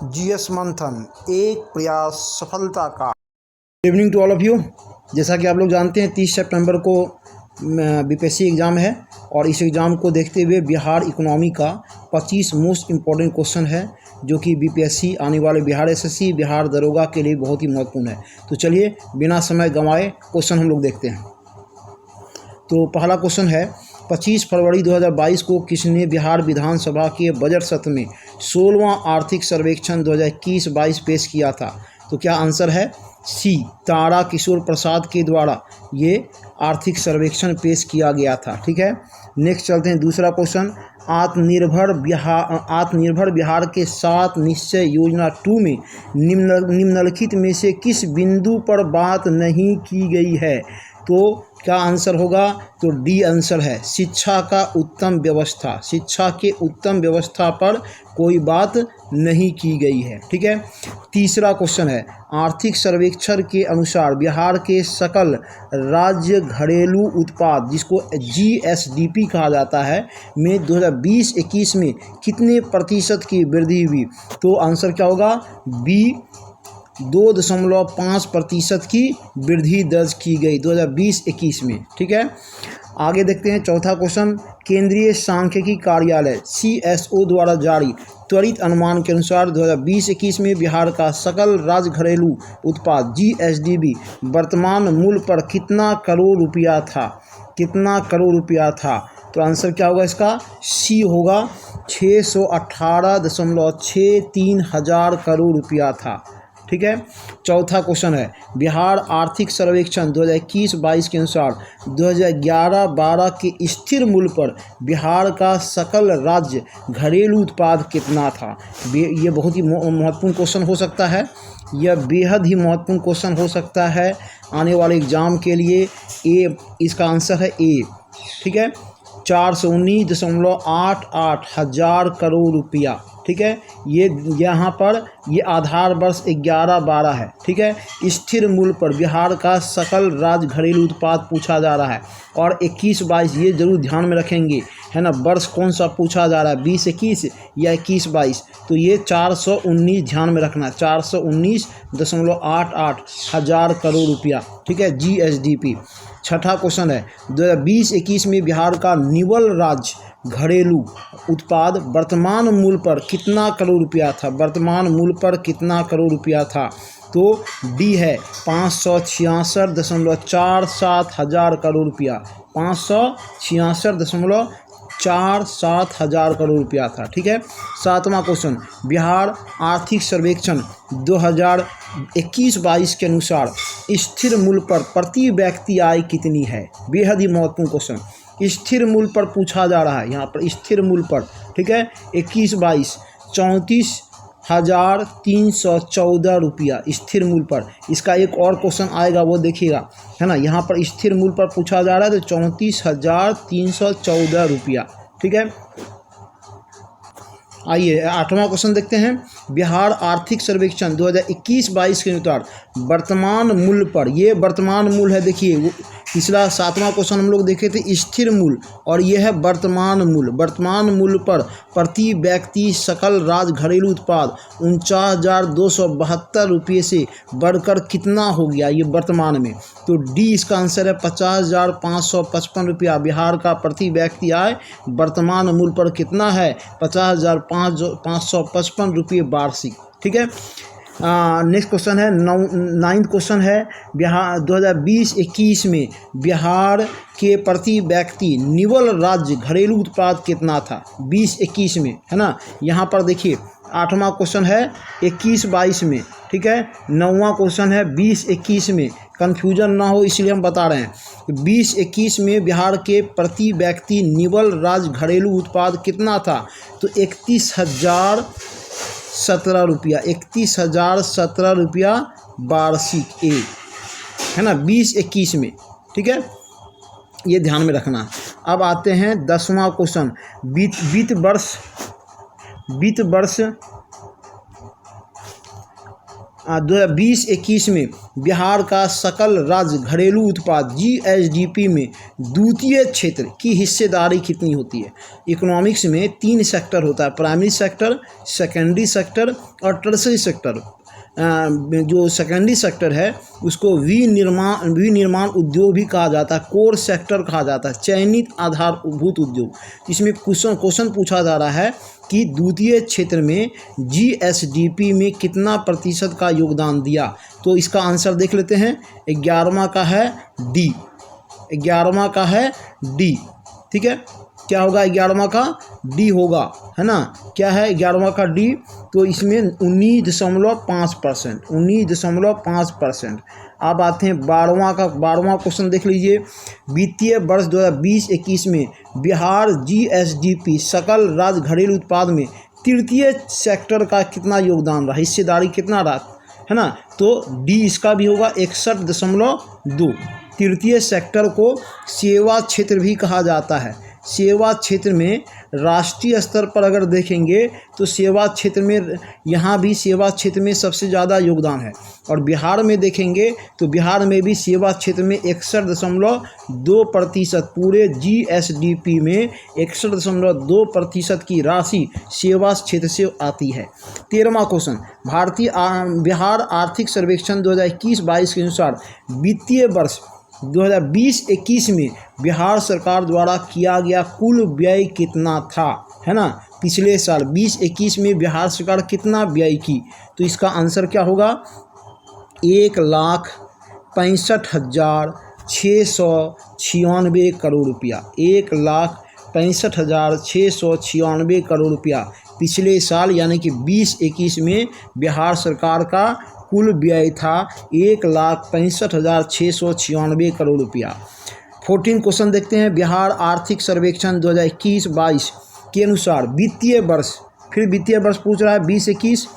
GS मंथन एक प्रयास सफलता का। Good evening to all of you. जैसा कि आप लोग जानते हैं 30 सितंबर को बीपीएससी एग्ज़ाम है और इस एग्ज़ाम को देखते हुए बिहार इकोनॉमी का 25 मोस्ट इम्पॉर्टेंट क्वेश्चन है जो कि बीपीएससी आने वाले बिहार एसएससी बिहार दरोगा के लिए बहुत ही महत्वपूर्ण है। तो चलिए बिना समय गंवाए क्वेश्चन हम लोग देखते हैं। तो पहला क्वेश्चन है 25 फरवरी 2022 को किसने बिहार विधानसभा के बजट सत्र में 16वां आर्थिक सर्वेक्षण 2021-22 पेश किया था? तो क्या आंसर है सी, तारा किशोर प्रसाद के द्वारा ये आर्थिक सर्वेक्षण पेश किया गया था। ठीक है, नेक्स्ट चलते हैं दूसरा क्वेश्चन। आत्मनिर्भर बिहार के 7 निश्चय योजना 2 में निम्नलिखित में से किस बिंदु पर बात नहीं की गई है? तो क्या आंसर होगा? तो डी आंसर है, शिक्षा का उत्तम व्यवस्था। शिक्षा के उत्तम व्यवस्था पर कोई बात नहीं की गई है। ठीक है, तीसरा क्वेश्चन है आर्थिक सर्वेक्षण के अनुसार बिहार के सकल राज्य घरेलू उत्पाद जिसको जीएसडीपी कहा जाता है में 2020-21 में कितने प्रतिशत की वृद्धि हुई? तो आंसर क्या होगा? बी, 2.5% की वृद्धि दर्ज की गई 2020-21 में। ठीक है, आगे देखते हैं चौथा क्वेश्चन। केंद्रीय सांख्यिकी कार्यालय CSO द्वारा जारी त्वरित अनुमान के अनुसार 2020-21 में बिहार का सकल राज्य घरेलू उत्पाद GSDP वर्तमान मूल्य पर कितना करोड़ रुपया था? कितना करोड़ रुपया था? तो आंसर क्या होगा इसका? सी होगा, 618.63 हजार करोड़ रुपया था। ठीक है, चौथा क्वेश्चन है बिहार आर्थिक सर्वेक्षण 2021-22 के अनुसार 2011-12 के स्थिर मूल्य पर बिहार का सकल राज्य घरेलू उत्पाद कितना था? ये बहुत ही महत्वपूर्ण क्वेश्चन हो सकता है, यह बेहद ही महत्वपूर्ण क्वेश्चन हो सकता है आने वाले एग्जाम के लिए। ए इसका आंसर है ए। ठीक है, 419.88 हजार करोड़ रुपया। ठीक है, ये यहाँ पर ये आधार वर्ष 11-12 है। ठीक है, स्थिर मूल्य पर बिहार का सकल राज्य घरेलू उत्पाद पूछा जा रहा है और 21-22 ये जरूर ध्यान में रखेंगे, है ना, वर्ष कौन सा पूछा जा रहा है, 20-21 या 21-22। तो ये 419 ध्यान में रखना, 419.88 हजार करोड़ रुपया। ठीक है, GSDP। छठा क्वेश्चन है 2020-21 में बिहार का निवल राज्य घरेलू उत्पाद वर्तमान मूल्य पर कितना करोड़ रुपया था? वर्तमान मूल्य पर कितना करोड़ रुपया था? तो डी है, 566.47 हजार करोड़ रुपया। 566.47 हजार करोड़ रुपया था। ठीक है, सातवां क्वेश्चन बिहार आर्थिक सर्वेक्षण 2021-22 के अनुसार स्थिर मूल्य पर प्रति व्यक्ति आय कितनी है? बेहद ही महत्वपूर्ण क्वेश्चन, स्थिर मूल्य पर पूछा जा रहा है यहाँ पर, स्थिर मूल्य पर। ठीक है, 21-22 34,314 रुपया स्थिर मूल्य पर। इसका एक और क्वेश्चन आएगा वो देखिएगा, है ना, यहाँ पर स्थिर मूल्य पर पूछा जा रहा है तो 34,314 रुपया। ठीक है, आइए आठवां क्वेश्चन देखते हैं। बिहार आर्थिक सर्वेक्षण 2021-22 के अनुसार वर्तमान मूल्य पर, ये वर्तमान मूल्य है, देखिए पिछला 7वां क्वेश्चन हम लोग देखे थे स्थिर मूल्य और यह है वर्तमान मूल्य। वर्तमान मूल्य पर प्रति व्यक्ति सकल राज्य घरेलू उत्पाद 49,272 रुपये से बढ़कर कितना हो गया ये वर्तमान में? तो डी इसका आंसर है, 50,555 रुपया बिहार का प्रति व्यक्ति आय वर्तमान मूल्य पर कितना है? 50,555 रुपये वार्षिक। ठीक है, नेक्स्ट क्वेश्चन है 9वां क्वेश्चन है बिहार 2020-21 में बिहार के प्रति व्यक्ति निवल राज्य घरेलू उत्पाद कितना था 20-21 में, है ना। यहाँ पर देखिए 8वां क्वेश्चन है 21-22 में। ठीक है, 9वां क्वेश्चन है 20-21 में, कन्फ्यूजन ना हो इसलिए हम बता रहे हैं। 20-21 में बिहार के प्रति व्यक्ति निवल राज्य घरेलू उत्पाद कितना था? तो 31,017 रुपया, 31,017 रुपया वार्षिक ए, है ना, 20-21 में। ठीक है, ये ध्यान में रखना। अब आते हैं 10वां क्वेश्चन। वित्त वर्ष 2020-21 में बिहार का सकल राज्य घरेलू उत्पाद GSDP में द्वितीय क्षेत्र की हिस्सेदारी कितनी होती है। इकोनॉमिक्स में 3 सेक्टर होता है, प्राइमरी सेक्टर, सेकेंडरी सेक्टर और टर्सरी सेक्टर। जो सेकेंडरी सेक्टर है उसको विनिर्माण उद्योग भी कहा जाता है, कोर सेक्टर कहा जाता है, चयनित आधारभूत उद्योग। इसमें क्वेश्चन पूछा जा रहा है कि द्वितीय क्षेत्र में GSDP में कितना प्रतिशत का योगदान दिया। तो इसका आंसर देख लेते हैं। 11वां का है डी, 11वां का है डी। ठीक है, क्या होगा? 11वां का डी होगा, है ना। क्या है 11वां का डी? तो इसमें 19.5%, 19.5%। अब आते हैं 12वां क्वेश्चन देख लीजिए। वित्तीय वर्ष 2020-21 में बिहार GSDP सकल राज्य घरेलू उत्पाद में तृतीय सेक्टर का कितना योगदान रहा, हिस्सेदारी कितना रहा, है ना। तो डी इसका भी होगा 61.2। तृतीय सेक्टर को सेवा क्षेत्र भी कहा जाता है। सेवा क्षेत्र में राष्ट्रीय स्तर पर अगर देखेंगे तो सेवा क्षेत्र में यहाँ भी सेवा क्षेत्र में सबसे ज़्यादा योगदान है। और बिहार में देखेंगे तो बिहार में भी सेवा क्षेत्र में 61.2%, पूरे GSDP में 61.2% की राशि सेवा क्षेत्र से आती है। 13वां क्वेश्चन, बिहार आर्थिक सर्वेक्षण 2021-22 के अनुसार वित्तीय वर्ष 2020-21 में बिहार सरकार द्वारा किया गया कुल व्यय कितना था, है ना। पिछले साल 2021 में बिहार सरकार कितना व्यय की, तो इसका आंसर क्या होगा? 1,65,696 करोड़ रुपया। 1,65,696 करोड़ रुपया पिछले साल यानी कि 2021 में बिहार सरकार का कुल व्यय था 1,65,696 करोड़ रुपया। 14 क्वेश्चन देखते हैं। बिहार आर्थिक सर्वेक्षण 2021-22 के अनुसार वित्तीय वर्ष, फिर वित्तीय वर्ष पूछ रहा है 20-21,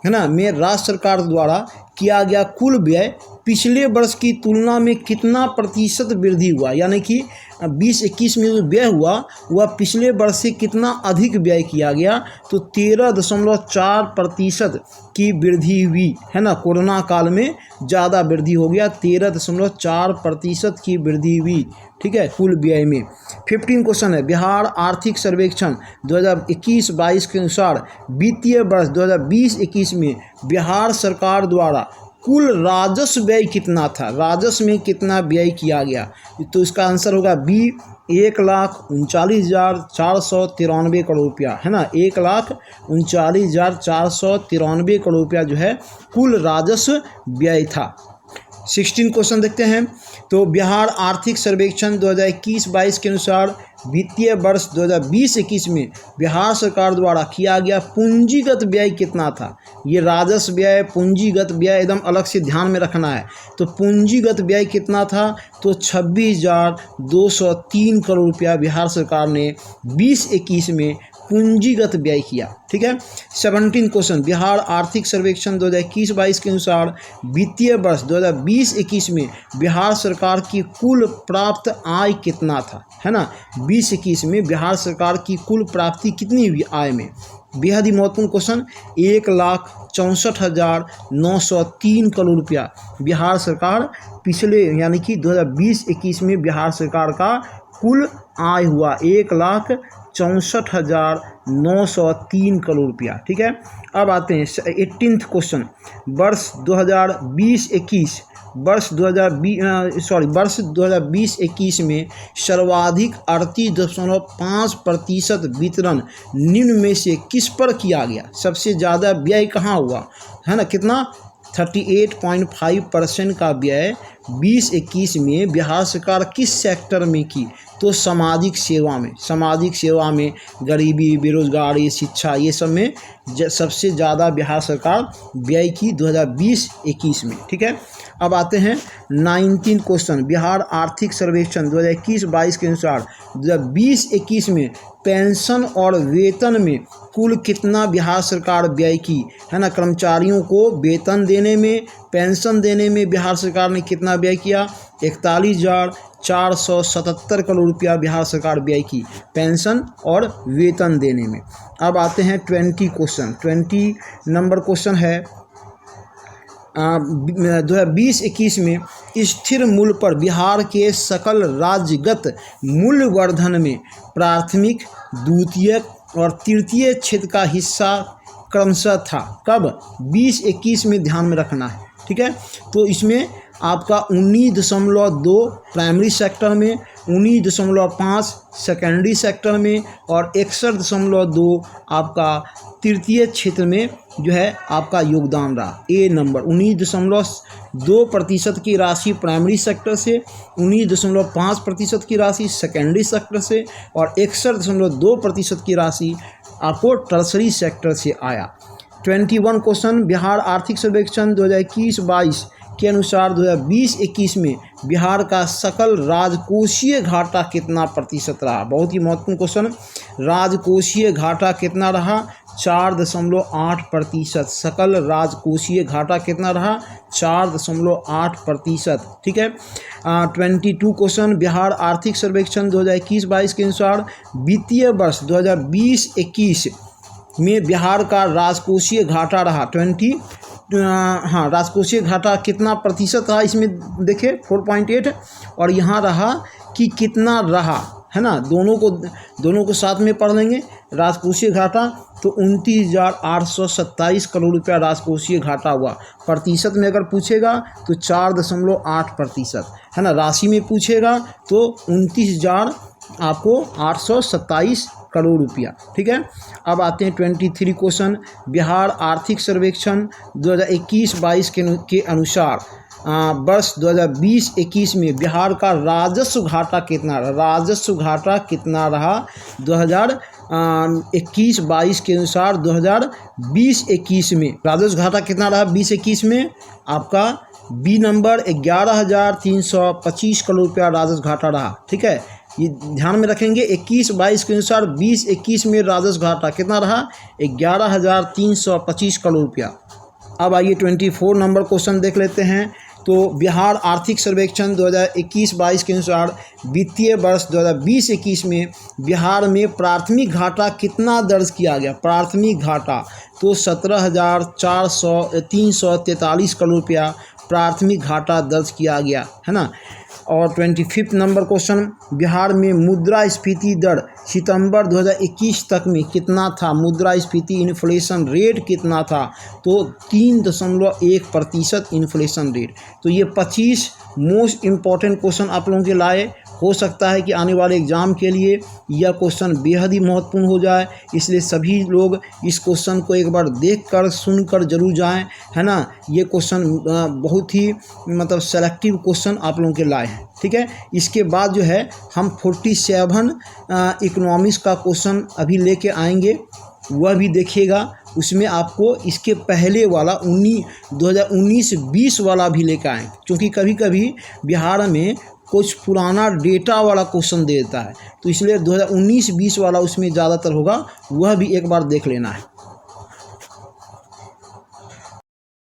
है ना, में राज्य सरकार द्वारा किया गया कुल व्यय पिछले वर्ष की तुलना में कितना प्रतिशत वृद्धि हुआ, यानी कि 20-21 में जो व्यय हुआ वह पिछले वर्ष से कितना अधिक व्यय किया गया। तो 13.4% की वृद्धि हुई, है ना। कोरोना काल में ज़्यादा वृद्धि हो गया, 13.4% की वृद्धि हुई, ठीक है, कुल व्यय में। 15 क्वेश्चन है। बिहार आर्थिक सर्वेक्षण 2021-22 के अनुसार वित्तीय वर्ष 2020-21 में बिहार सरकार द्वारा कुल राजस्व व्यय कितना था, राजस्व में कितना व्यय किया गया। तो इसका आंसर होगा बी, 1,39,493 करोड़ रुपया, है ना। 1,39,493 करोड़ रुपया जो है कुल राजस्व व्यय था। 16 क्वेश्चन देखते हैं। तो बिहार आर्थिक सर्वेक्षण 2021-22 के अनुसार वित्तीय वर्ष 2020-21 में बिहार सरकार द्वारा किया गया पूंजीगत व्यय कितना था। ये राजस्व व्यय, पूंजीगत व्यय एकदम अलग से ध्यान में रखना है। तो पूंजीगत व्यय कितना था? तो 26,203 करोड़ रुपया बिहार सरकार ने 2021 में पूंजीगत व्यय किया, ठीक है। 17 क्वेश्चन। बिहार आर्थिक सर्वेक्षण 2021-22 के अनुसार वित्तीय वर्ष 2020-21 में बिहार सरकार की कुल प्राप्त आय कितना था, है ना। 2021 में बिहार सरकार की कुल प्राप्ति कितनी हुई आय में? बेहद ही महत्वपूर्ण क्वेश्चन। 1,64,903 करोड़ रुपया बिहार सरकार पिछले यानी कि 2020-21 में बिहार सरकार का कुल आय हुआ 1,64,903 करोड़ रुपया, ठीक है। अब आते हैं 18 क्वेश्चन। वर्ष 2020-21 में सर्वाधिक 38.5% वितरण निम्न में से किस पर किया गया? सबसे ज़्यादा व्यय कहाँ हुआ, है ना, कितना? 38.5% का व्यय 2021 में बिहार सरकार किस सेक्टर में की? तो सामाजिक सेवा में, सामाजिक सेवा में, गरीबी, बेरोजगारी, शिक्षा, ये सब में सबसे ज़्यादा बिहार सरकार व्यय की 2020-21 में, ठीक है। अब आते हैं 19 क्वेश्चन। बिहार आर्थिक सर्वेक्षण 2021-22 के अनुसार 2020-21 में पेंशन और वेतन में कुल कितना बिहार सरकार व्यय की, है ना। कर्मचारियों को वेतन देने में, पेंशन देने में बिहार सरकार ने कितना व्यय किया? 41,477 करोड़ रुपया बिहार सरकार व्यय की पेंशन और वेतन देने में। अब आते हैं 20 क्वेश्चन। 20 नंबर क्वेश्चन है। 2020-21 में स्थिर मूल्य पर बिहार के सकल राज्यगत मूल्यवर्धन में प्राथमिक, द्वितीयक और तृतीय क्षेत्र का हिस्सा क्रमशः था। कब? 20-21 में ध्यान में रखना है, ठीक है। तो इसमें आपका 19.2 प्राइमरी सेक्टर में, 19.5 सेकेंडरी सेक्टर में और 61.2 आपका तृतीय क्षेत्र में जो है आपका योगदान रहा। ए नंबर 19.2% की राशि प्राइमरी सेक्टर से, 19.5% की राशि सेकेंडरी सेक्टर से और 61.2% की राशि आपको टर्सरी सेक्टर से आया। 21 क्वेश्चन, बिहार आर्थिक सर्वेक्षण 2021-22 के अनुसार 2020-21 में बिहार का सकल राजकोषीय घाटा कितना प्रतिशत रहा? बहुत ही महत्वपूर्ण क्वेश्चन। राजकोषीय घाटा कितना रहा? 4.8%। सकल राजकोषीय घाटा कितना रहा? 4.8%, ठीक है। 22 क्वेश्चन, बिहार आर्थिक सर्वेक्षण 2021-22 के अनुसार वित्तीय वर्ष 2020-21 में बिहार का राजकोषीय घाटा रहा राजकोषीय घाटा कितना प्रतिशत रहा? इसमें देखिए 4.8 और यहाँ रहा कि कितना रहा, है ना। दोनों को साथ में पढ़ लेंगे। राजकोषीय घाटा तो 29,827 करोड़ रुपया राजकोषीय घाटा हुआ। प्रतिशत में अगर पूछेगा तो 4.8%, है ना। राशि में पूछेगा तो 29,827 करोड़ रुपया, ठीक है। अब आते हैं 23 क्वेश्चन, बिहार आर्थिक सर्वेक्षण 2021-22 के अनुसार वर्ष 2020-21 में बिहार का राजस्व घाटा कितना रहा? राजस्व घाटा कितना रहा 2021-22 के अनुसार? 2020-21 में राजस्व घाटा कितना रहा? 20-21 में आपका बी नंबर 11,325 करोड़ रुपया राजस्व घाटा रहा, ठीक है। ये ध्यान में रखेंगे। 21-22 के अनुसार 20-21 में राजस्व घाटा कितना रहा? 11,325 करोड़ रुपया। अब आइए 24 नंबर क्वेश्चन देख लेते हैं। तो बिहार आर्थिक सर्वेक्षण 2021-22 के अनुसार वित्तीय वर्ष 2020-21 में बिहार में प्राथमिक घाटा कितना दर्ज किया गया? प्राथमिक घाटा तो 17,343 करोड़ रुपया प्राथमिक घाटा दर्ज किया गया, है ना। और 25 नंबर क्वेश्चन, बिहार में मुद्रास्फीति दर सितंबर 2021 तक में कितना था? मुद्रास्फीति इन्फ्लेशन रेट कितना था? तो 3.1% इन्फ्लेशन रेट। तो ये 25 मोस्ट इम्पॉर्टेंट क्वेश्चन आप लोगों के लाए। हो सकता है कि आने वाले एग्ज़ाम के लिए यह क्वेश्चन बेहद ही महत्वपूर्ण हो जाए, इसलिए सभी लोग इस क्वेश्चन को एक बार देखकर सुनकर जरूर जाएं, है ना। ये क्वेश्चन बहुत ही मतलब सेलेक्टिव क्वेश्चन आप लोगों के लाए हैं, ठीक है। इसके बाद जो है हम 47 इकोनॉमिक्स का क्वेश्चन अभी लेके आएंगे, वह भी देखिएगा। उसमें आपको इसके पहले वाला 2019-20 वाला भी लेकर आएँ, क्योंकि कभी कभी बिहार में कुछ पुराना डेटा वाला क्वेश्चन देता है, तो इसलिए 2019-20 वाला उसमें ज़्यादातर होगा, वह भी एक बार देख लेना है।